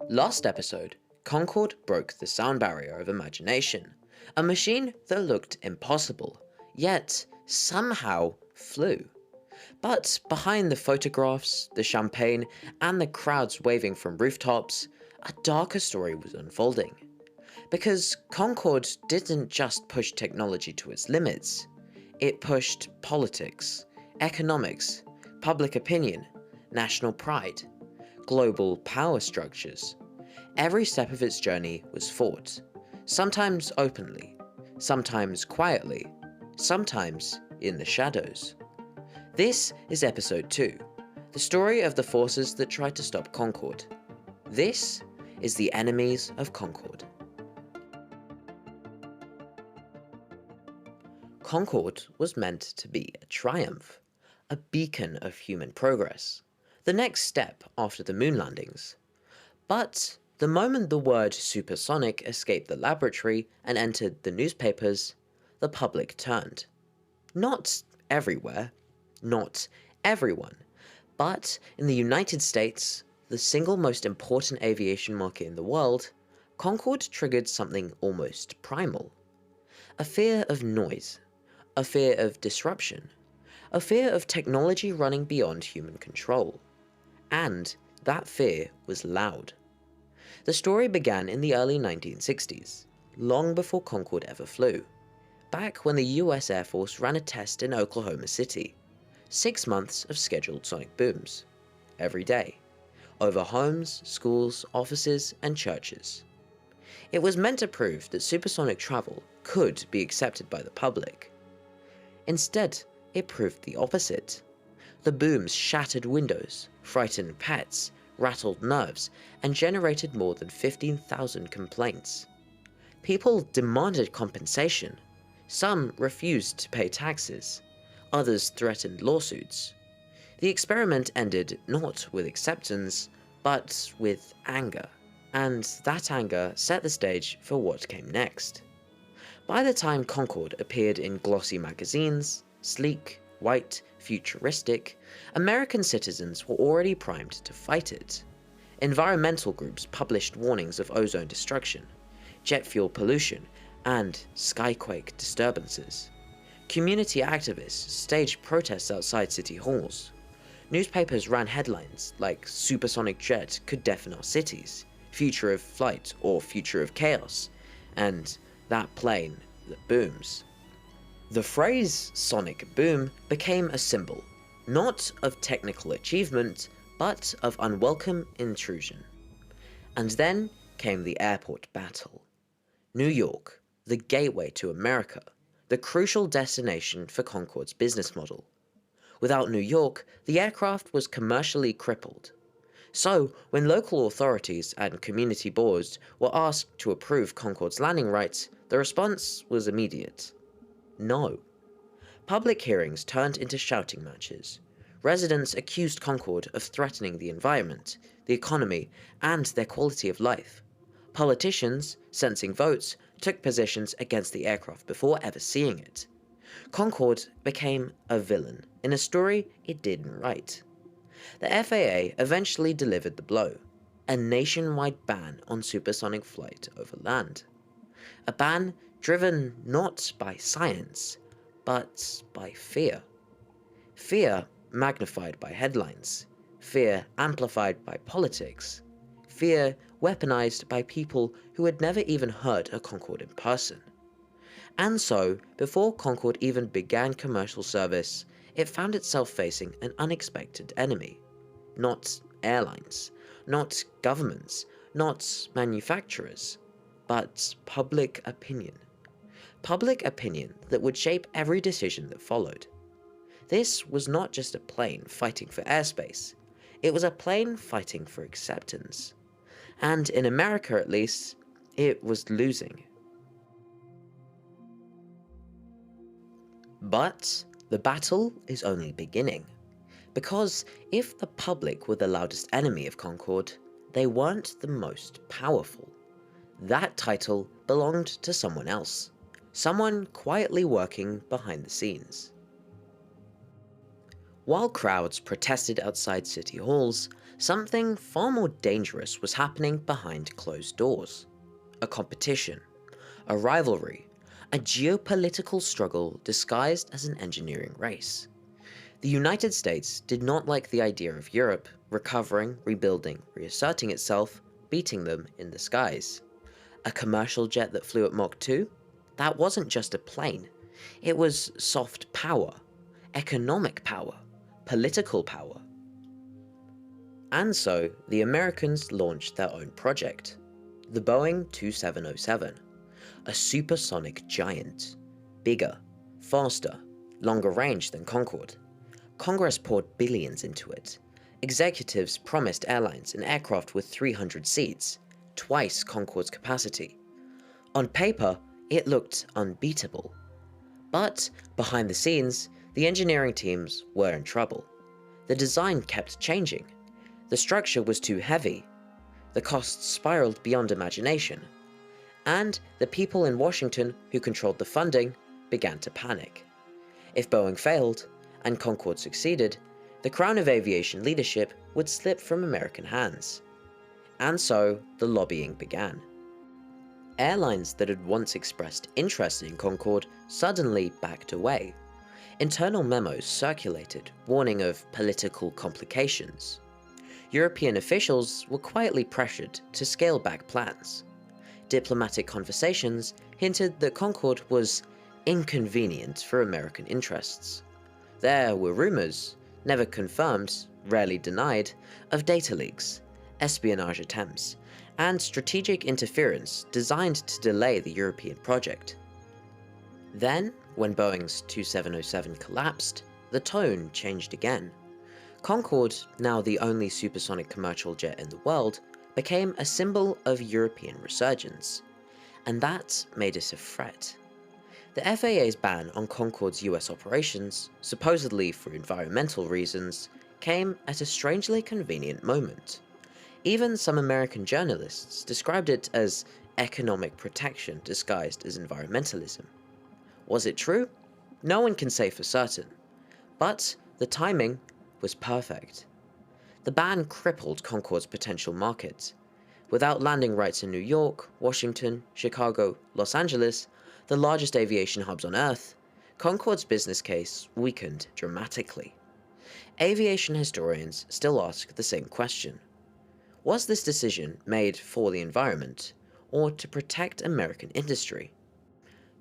Last episode, Concorde broke the sound barrier of imagination, a machine that looked impossible, yet somehow flew. But behind the photographs, the champagne, and the crowds waving from rooftops, a darker story was unfolding. Because Concorde didn't just push technology to its limits, it pushed politics, economics, public opinion, national pride, global power structures. Every step of its journey was fought, sometimes openly, sometimes quietly, sometimes in the shadows. This is episode 2, the story of the forces that tried to stop Concorde. This is the Enemies of Concorde. Concorde was meant to be a triumph, a beacon of human progress, the next step after the moon landings. But the moment the word supersonic escaped the laboratory and entered the newspapers, the public turned. Not everywhere, not everyone, but in the United States, the single most important aviation market in the world, Concorde triggered something almost primal. A fear of noise, a fear of disruption, a fear of technology running beyond human control. And that fear was loud. The story began in the early 1960s, long before Concorde ever flew, back when the US Air Force ran a test in Oklahoma City. 6 months of scheduled sonic booms, every day, over homes, schools, offices, and churches. It was meant to prove that supersonic travel could be accepted by the public. Instead, it proved the opposite. The booms shattered windows, frightened pets, rattled nerves, and generated more than 15,000 complaints. People demanded compensation. Some refused to pay taxes. Others threatened lawsuits. The experiment ended not with acceptance, but with anger. And that anger set the stage for what came next. By the time Concorde appeared in glossy magazines, sleek, white, futuristic, American citizens were already primed to fight it. Environmental groups published warnings of ozone destruction, jet fuel pollution, and skyquake disturbances. Community activists staged protests outside city halls. Newspapers ran headlines like "Supersonic jet could deafen our cities," "Future of flight" or "Future of chaos," and "That plane that booms." The phrase "sonic boom" became a symbol, not of technical achievement, but of unwelcome intrusion. And then came the airport battle. New York, the gateway to America, the crucial destination for Concorde's business model. Without New York, the aircraft was commercially crippled. So, when local authorities and community boards were asked to approve Concorde's landing rights, the response was immediate. No. Public hearings turned into shouting matches. Residents accused Concorde of threatening the environment, the economy, and their quality of life. Politicians, sensing votes, took positions against the aircraft before ever seeing it. Concorde became a villain in a story it didn't write. The FAA eventually delivered the blow, a nationwide ban on supersonic flight over land. A ban driven not by science, but by fear. Fear magnified by headlines, fear amplified by politics, fear weaponized by people who had never even heard of Concorde in person. And so, before Concorde even began commercial service, it found itself facing an unexpected enemy. Not airlines, not governments, not manufacturers, but public opinion. Public opinion that would shape every decision that followed. This was not just a plane fighting for airspace, it was a plane fighting for acceptance. And in America at least, it was losing. But the battle is only beginning. Because if the public were the loudest enemy of Concorde, they weren't the most powerful. That title belonged to someone else. Someone quietly working behind the scenes. While crowds protested outside city halls, something far more dangerous was happening behind closed doors. A competition, a rivalry, a geopolitical struggle disguised as an engineering race. The United States did not like the idea of Europe recovering, rebuilding, reasserting itself, beating them in the skies. A commercial jet that flew at Mach 2? That wasn't just a plane. It was soft power, economic power, political power. And so, the Americans launched their own project, the Boeing 2707, a supersonic giant, bigger, faster, longer range than Concorde. Congress poured billions into it. Executives promised airlines an aircraft with 300 seats, twice Concorde's capacity. On paper, it looked unbeatable. But behind the scenes, the engineering teams were in trouble. The design kept changing. The structure was too heavy. The costs spiraled beyond imagination. And the people in Washington who controlled the funding began to panic. If Boeing failed, and Concorde succeeded, the crown of aviation leadership would slip from American hands. And so, the lobbying began. Airlines that had once expressed interest in Concorde suddenly backed away. Internal memos circulated, warning of political complications. European officials were quietly pressured to scale back plans. Diplomatic conversations hinted that Concorde was inconvenient for American interests. There were rumors, never confirmed, rarely denied, of data leaks, espionage attempts, and strategic interference designed to delay the European project. Then, when Boeing's 2707 collapsed, the tone changed again. Concorde, now the only supersonic commercial jet in the world, became a symbol of European resurgence, and that made it a threat. The FAA's ban on Concorde's US operations, supposedly for environmental reasons, came at a strangely convenient moment. Even some American journalists described it as economic protection disguised as environmentalism. Was it true? No one can say for certain, but the timing was perfect. The ban crippled Concorde's potential market. Without landing rights in New York, Washington, Chicago, Los Angeles, the largest aviation hubs on Earth, Concorde's business case weakened dramatically. Aviation historians still ask the same question. Was this decision made for the environment, or to protect American industry?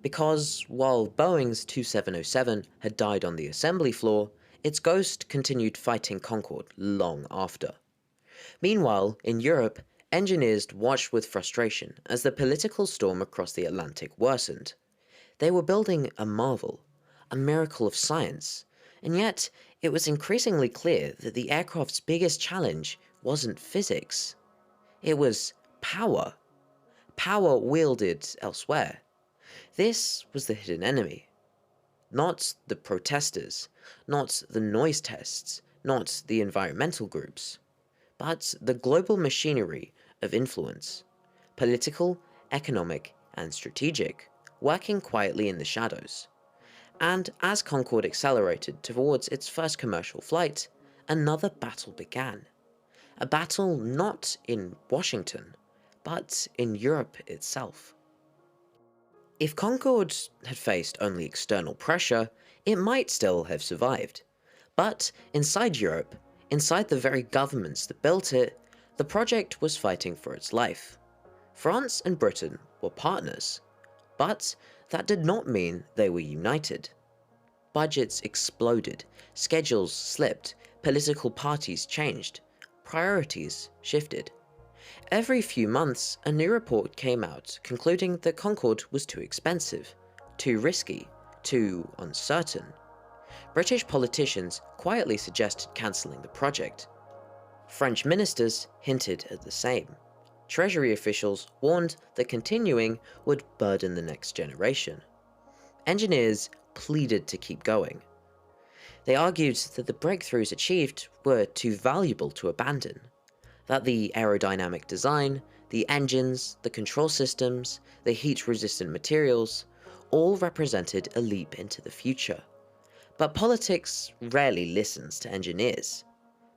Because while Boeing's 2707 had died on the assembly floor, its ghost continued fighting Concorde long after. Meanwhile, in Europe, engineers watched with frustration as the political storm across the Atlantic worsened. They were building a marvel, a miracle of science, and yet it was increasingly clear that the aircraft's biggest challenge wasn't physics. It was power. Power wielded elsewhere. This was the hidden enemy. Not the protesters, not the noise tests, not the environmental groups, but the global machinery of influence, political, economic, and strategic, working quietly in the shadows. And as Concorde accelerated towards its first commercial flight, another battle began. A battle not in Washington, but in Europe itself. If Concorde had faced only external pressure, it might still have survived. But inside Europe, inside the very governments that built it, the project was fighting for its life. France and Britain were partners, but that did not mean they were united. Budgets exploded, schedules slipped, political parties changed, priorities shifted. Every few months, a new report came out concluding that Concorde was too expensive, too risky, too uncertain. British politicians quietly suggested cancelling the project. French ministers hinted at the same. Treasury officials warned that continuing would burden the next generation. Engineers pleaded to keep going. They argued that the breakthroughs achieved were too valuable to abandon, that the aerodynamic design, the engines, the control systems, the heat-resistant materials, all represented a leap into the future. But politics rarely listens to engineers.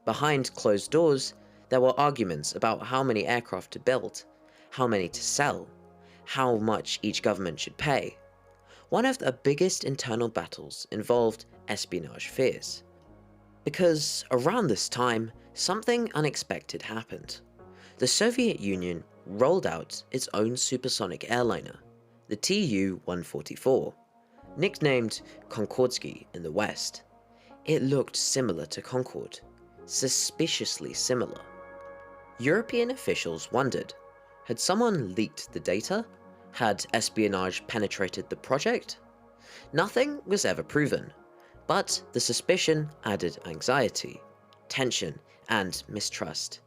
Behind closed doors, there were arguments about how many aircraft to build, how many to sell, how much each government should pay. One of the biggest internal battles involved espionage fears. Because around this time, something unexpected happened. The Soviet Union rolled out its own supersonic airliner, the Tu-144, nicknamed Konkordsky in the West. It looked similar to Concorde, suspiciously similar. European officials wondered, had someone leaked the data? Had espionage penetrated the project? Nothing was ever proven, but the suspicion added anxiety, tension, and mistrust.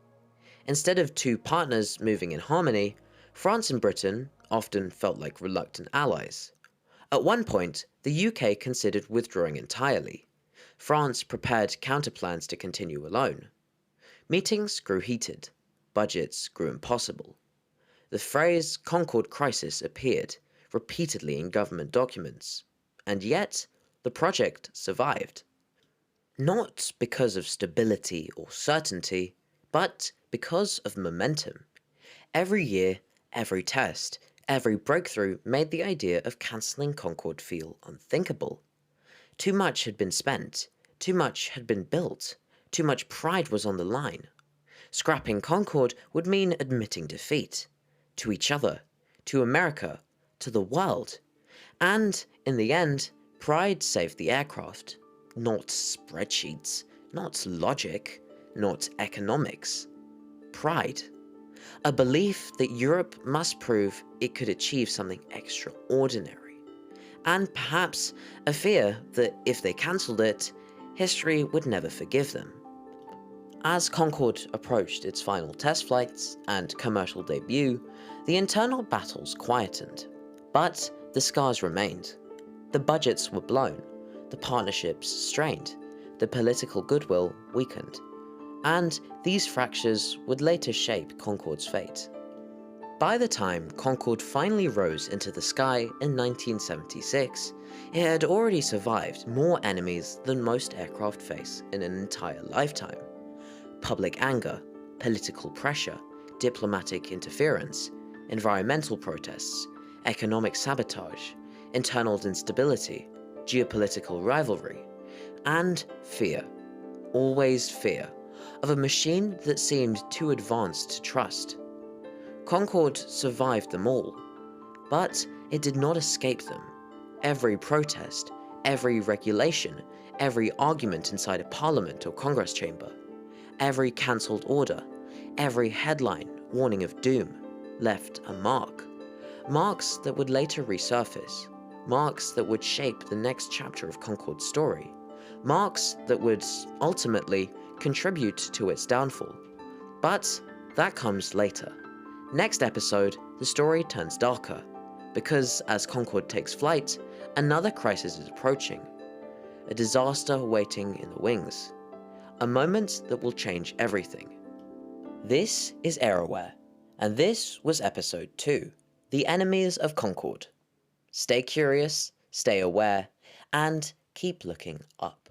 Instead of two partners moving in harmony, France and Britain often felt like reluctant allies. At one point, the UK considered withdrawing entirely. France prepared counterplans to continue alone. Meetings grew heated. Budgets grew impossible. The phrase Concorde crisis appeared repeatedly in government documents, and yet the project survived. Not because of stability or certainty, but because of momentum. Every year, every test, every breakthrough made the idea of cancelling Concorde feel unthinkable. Too much had been spent, too much had been built, too much pride was on the line. Scrapping Concorde would mean admitting defeat. To each other, to America, to the world. And, in the end, pride saved the aircraft. Not spreadsheets, not logic, not economics. Pride. A belief that Europe must prove it could achieve something extraordinary. And perhaps a fear that if they cancelled it, history would never forgive them. As Concorde approached its final test flights and commercial debut, the internal battles quietened. But the scars remained. The budgets were blown, the partnerships strained, the political goodwill weakened. And these fractures would later shape Concorde's fate. By the time Concorde finally rose into the sky in 1976, it had already survived more enemies than most aircraft face in an entire lifetime. Public anger, political pressure, diplomatic interference, environmental protests, economic sabotage, internal instability, geopolitical rivalry, and fear. Always fear. Of a machine that seemed too advanced to trust. Concorde survived them all, but it did not escape them. Every protest, every regulation, every argument inside a parliament or Congress chamber, every cancelled order, every headline warning of doom left a mark. Marks that would later resurface, marks that would shape the next chapter of Concorde's story, marks that would ultimately contribute to its downfall. But that comes later. Next episode, the story turns darker, because as Concorde takes flight, another crisis is approaching. A disaster waiting in the wings. A moment that will change everything. This is AirAware, and this was episode 2, The Enemies of Concorde. Stay curious, stay aware, and keep looking up.